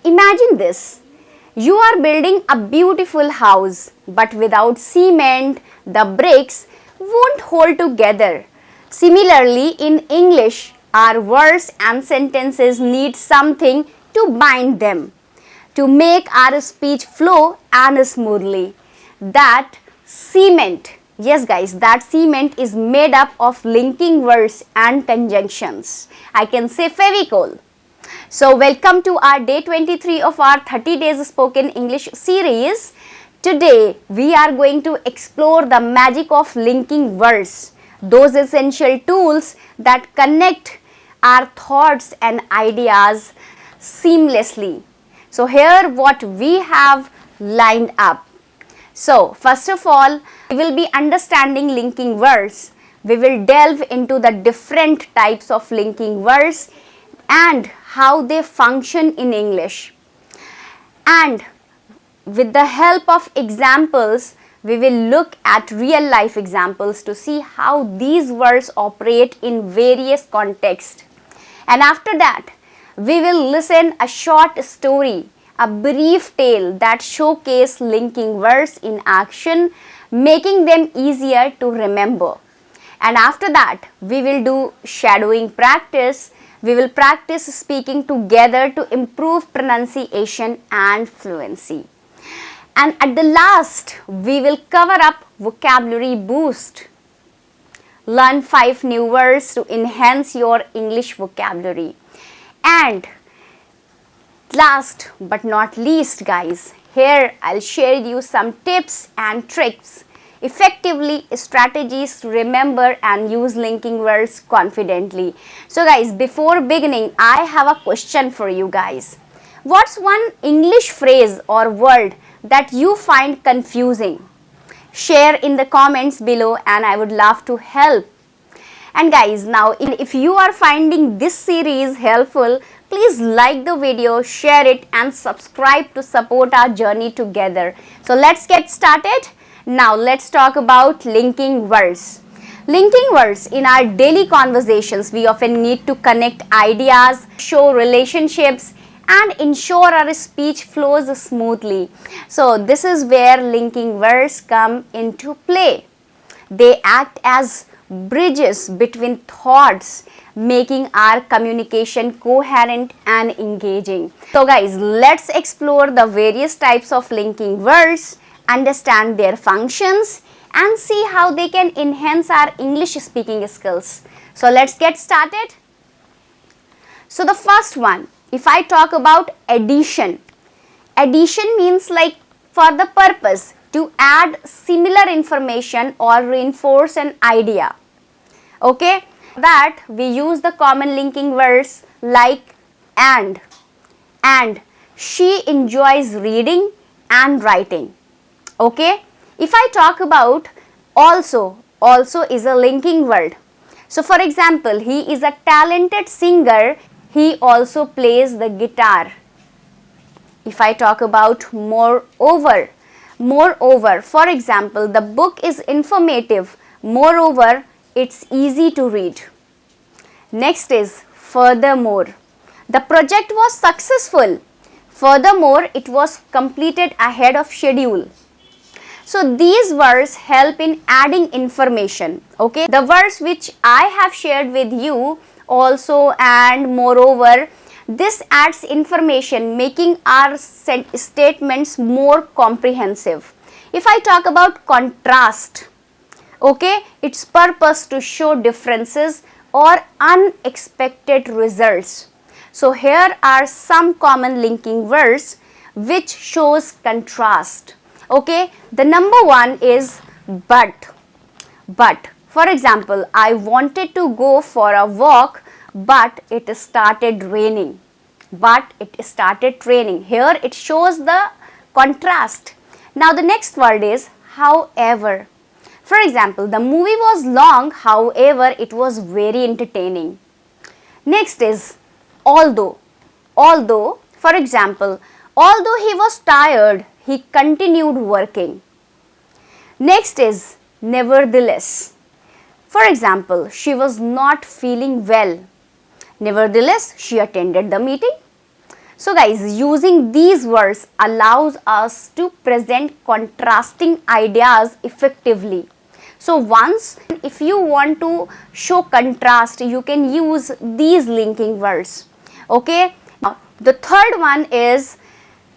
imagine this. You are building a beautiful house, but without cement, the bricks won't hold together. Similarly, in English, our words and sentences need something to bind them, to make our speech flow and smoothly. That cement, yes guys, that cement is made up of linking words and conjunctions. I can say Fevicol. So welcome to our day 23 of our 30 days spoken English series. Today we are going to explore the magic of linking words, those essential tools that connect our thoughts and ideas seamlessly. So here what we have lined up. So first of all, we will be understanding linking words. We will delve into the different types of linking words and how they function in English. And with the help of examples, we will look at real life examples to see how these words operate in various contexts. And after that, we will listen a short story, a brief tale that showcase linking words in action, making them easier to remember. And after that, we will do shadowing practice. We will practice speaking together to improve pronunciation and fluency. And at the last, we will cover up vocabulary boost. Learn 5 new words to enhance your English vocabulary. And last but not least guys, here I'll share you some tips and tricks, effectively strategies to remember and use linking words confidently. So guys, before beginning, I have a question for you guys. What's one English phrase or word that you find confusing? Share in the comments below and I would love to help. And guys, now if you are finding this series helpful, please like the video, share it and subscribe to support our journey together. So let's get started. Now let's talk about linking words. Linking words in our daily conversations, we often need to connect ideas, show relationships and ensure our speech flows smoothly. So this is where linking words come into play. They act as bridges between thoughts, making our communication coherent and engaging. So guys, let's explore the various types of linking words, understand their functions and see how they can enhance our English speaking skills. So let's get started. So the first one, if I talk about addition. Addition means like for the purpose to add similar information or reinforce an idea. Okay, that we use the common linking words like and she enjoys reading and writing. Okay, if I talk about also is a linking word. So for example, he is a talented singer, he also plays the guitar. If I talk about moreover, for example, the book is informative, moreover, it's easy to read. Next is furthermore. The project was successful. Furthermore, it was completed ahead of schedule. So these words help in adding information. Okay, the words which I have shared with you, also and moreover, this adds information, making our statements more comprehensive. If I talk about contrast, okay, its purpose to show differences or unexpected results. So here are some common linking words which shows contrast. Okay, the number one is but. For example, I wanted to go for a walk, but it started raining. Here it shows the contrast. Now the next word is however. For example, the movie was long, however, it was very entertaining. Next is although. For example, although he was tired, he continued working. Next is nevertheless. For example, she was not feeling well. Nevertheless, she attended the meeting. So guys, using these words allows us to present contrasting ideas effectively. So once if you want to show contrast, you can use these linking words. Okay. Now the third one is,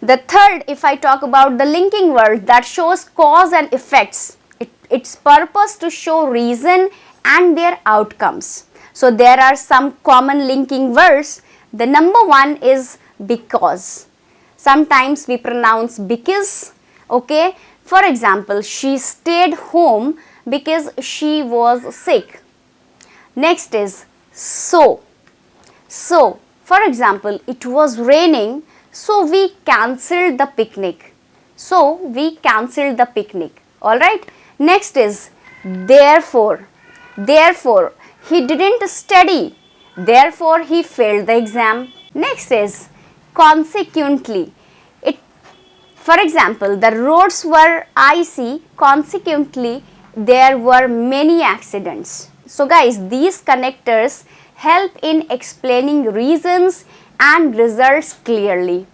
if I talk about the linking word that shows cause and effects, its purpose to show reason and their outcomes. So there are some common linking words. The number one is because. Sometimes we pronounce because. Okay. For example, she stayed home because she was sick. Next is so. So, for example, it was raining, so we cancelled the picnic. So, we cancelled the picnic. Alright. Next is therefore. Therefore, he didn't study. Therefore, he failed the exam. Next is consequently. For example, the roads were icy, consequently, there were many accidents. So guys, these connectors help in explaining reasons and results clearly.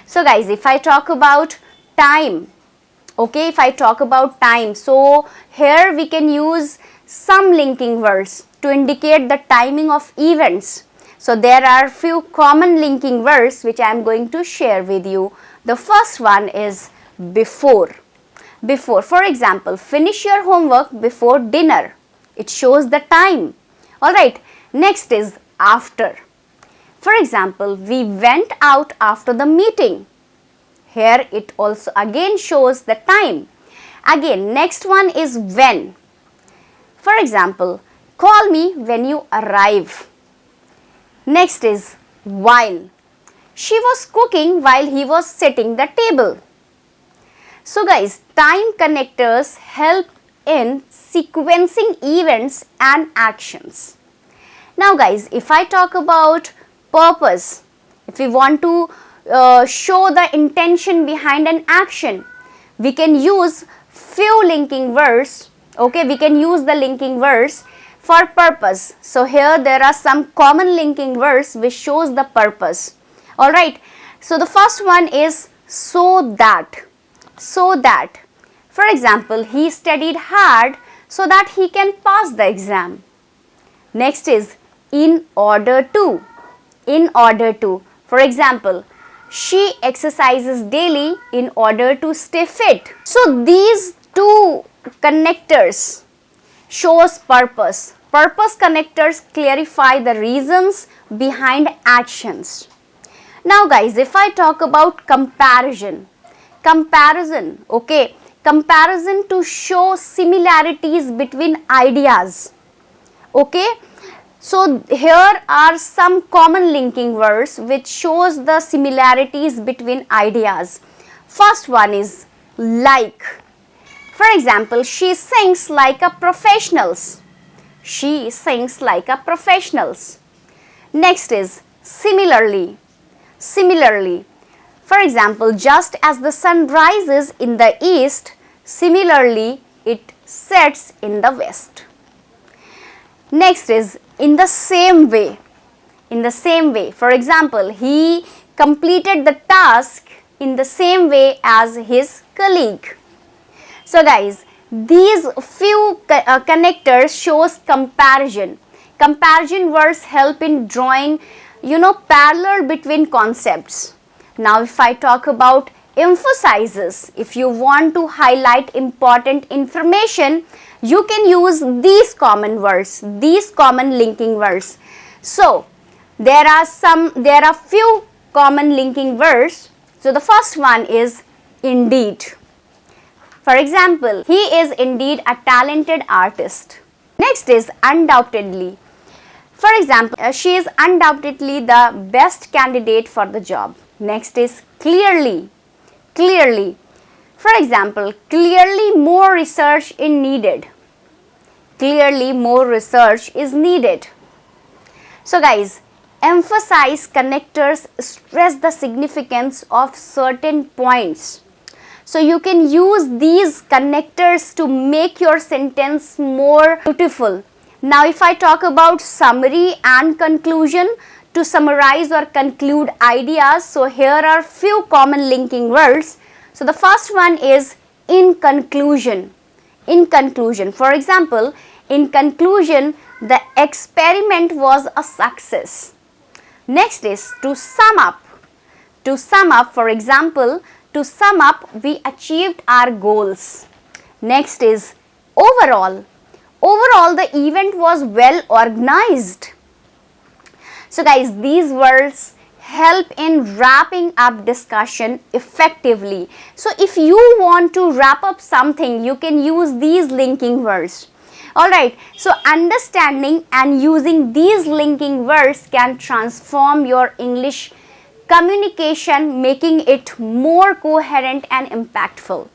So guys, if I talk about time, okay, if I talk about time, so here we can use some linking words to indicate the timing of events. So there are few common linking words which I am going to share with you. The first one is before. Before, for example, finish your homework before dinner. It shows the time. Alright, next is after. For example, we went out after the meeting. Here it also again shows the time. Again, next one is when. For example, call me when you arrive. Next is while. She was cooking while he was setting the table. So guys, time connectors help in sequencing events and actions. Now guys, if I talk about purpose, if we want to show the intention behind an action, we can use few linking words. Okay, we can use the linking words for purpose. So here there are some common linking words which shows the purpose. Alright, so the first one is so that. So that. For example, he studied hard so that he can pass the exam. Next is in order to. In order to. For example, she exercises daily in order to stay fit. So these two connectors shows purpose. Purpose connectors clarify the reasons behind actions. Now guys, if I talk about comparison, okay, comparison to show similarities between ideas. Okay, so here are some common linking words which shows the similarities between ideas. First one is like. For example, she sings like a professionals. She sings like a professionals. Next is similarly. Similarly. For example, just as the sun rises in the east, similarly it sets in the west. Next is in the same way. In the same way. For example, he completed the task in the same way as his colleague. So guys, these few connectors shows comparison. Comparison words help in drawing, parallel between concepts. Now if I talk about emphasizes, if you want to highlight important information, you can use these common words, these common linking words. So there are few common linking words. So the first one is indeed. For example, he is indeed a talented artist. Next is undoubtedly. For example, she is undoubtedly the best candidate for the job. Next is clearly. Clearly. For example, clearly more research is needed. Clearly more research is needed. So guys, emphasize connectors stress the significance of certain points. So you can use these connectors to make your sentence more beautiful. Now if I talk about summary and conclusion, to summarize or conclude ideas. So here are few common linking words. So the first one is in conclusion. In conclusion. For example, in conclusion, the experiment was a success. Next is to sum up. To sum up, for example, to sum up, we achieved our goals. Next is overall. Overall, the event was well organized. So guys, these words help in wrapping up discussion effectively. So if you want to wrap up something, you can use these linking words. Alright, so understanding and using these linking words can transform your English communication, making it more coherent and impactful.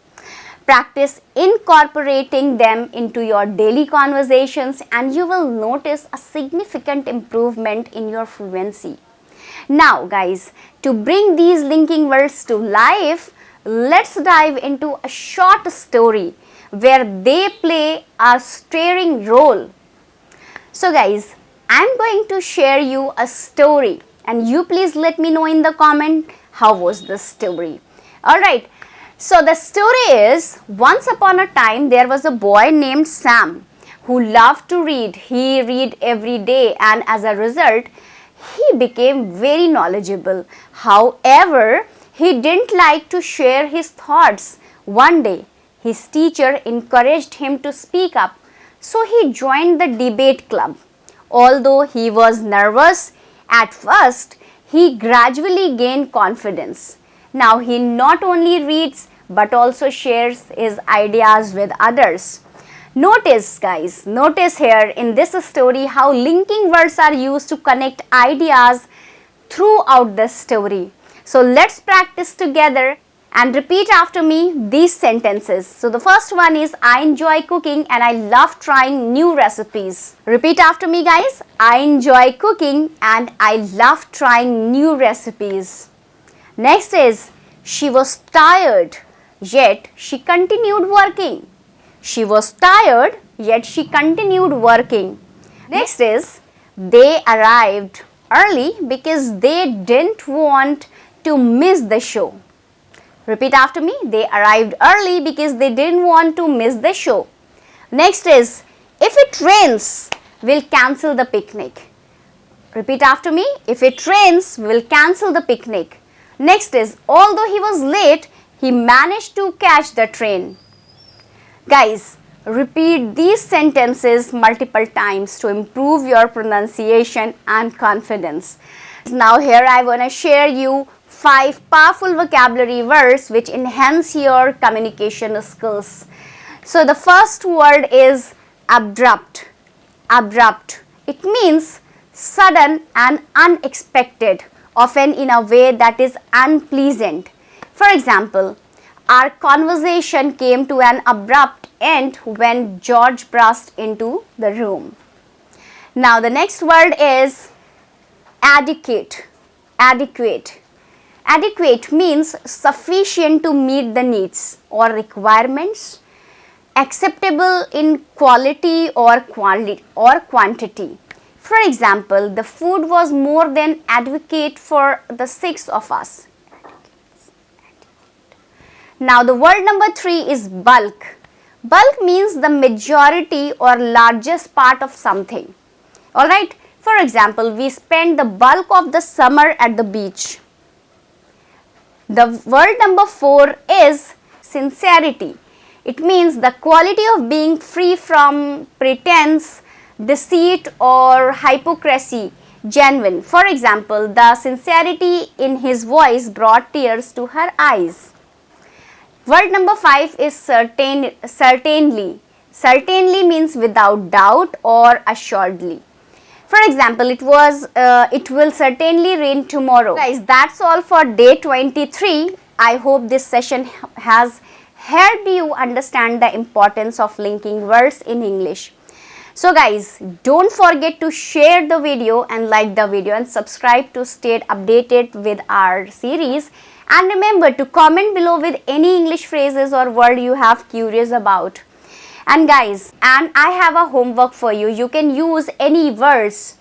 Practice incorporating them into your daily conversations and you will notice a significant improvement in your fluency. Now guys, to bring these linking words to life, let's dive into a short story where they play a starring role. So guys, I'm going to share you a story and you please let me know in the comment how was the story. Alright, so the story is, once upon a time there was a boy named Sam who loved to read. He read every day and as a result, he became very knowledgeable. However, he didn't like to share his thoughts. One day, his teacher encouraged him to speak up, so he joined the debate club. Although he was nervous at first, he gradually gained confidence. Now he not only reads but also shares his ideas with others. Notice guys, notice here in this story how linking words are used to connect ideas throughout the story. So let's practice together and repeat after me these sentences. So the first one is, I enjoy cooking and I love trying new recipes. Repeat after me guys. I enjoy cooking and I love trying new recipes. Next is, she was tired yet she continued working. She was tired yet she continued working. Next is, they arrived early because they didn't want to miss the show. Repeat after me. They arrived early because they didn't want to miss the show. Next is, if it rains, we'll cancel the picnic. Repeat after me. If it rains, we'll cancel the picnic. Next is, although he was late, he managed to catch the train. Guys, repeat these sentences multiple times to improve your pronunciation and confidence. Now here I want to share you 5 powerful vocabulary words which enhance your communication skills. So the first word is abrupt. Abrupt. It means sudden and unexpected, often in a way that is unpleasant. For example, our conversation came to an abrupt end when George burst into the room. Now the next word is adequate. Adequate. Adequate means sufficient to meet the needs or requirements, acceptable in quality or quantity. For example, the food was more than adequate for the 6 of us. Now the word number 3 is bulk. Bulk means the majority or largest part of something. Alright, for example, we spend the bulk of the summer at the beach. The word number 4 is sincerity. It means the quality of being free from pretense, deceit or hypocrisy, genuine. For example, the sincerity in his voice brought tears to her eyes. Word number 5 is certainly. Certainly means without doubt or assuredly. For example, it will certainly rain tomorrow. Guys, that's all for day 23. I hope this session has helped you understand the importance of linking words in English. So guys, don't forget to share the video and like the video and subscribe to stay updated with our series. And remember to comment below with any English phrases or word you have curious about. And guys, I have a homework for you. You can use any words,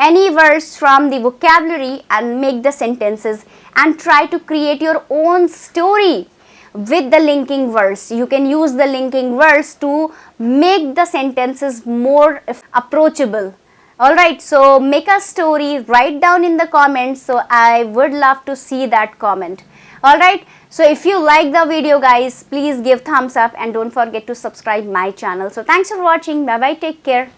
any words from the vocabulary and make the sentences and try to create your own story with the linking words. You can use the linking words to make the sentences more approachable. Alright, so make a story, write down in the comments, so I would love to see that comment. Alright, so if you like the video guys, please give thumbs up and don't forget to subscribe my channel. So thanks for watching. Bye bye, take care.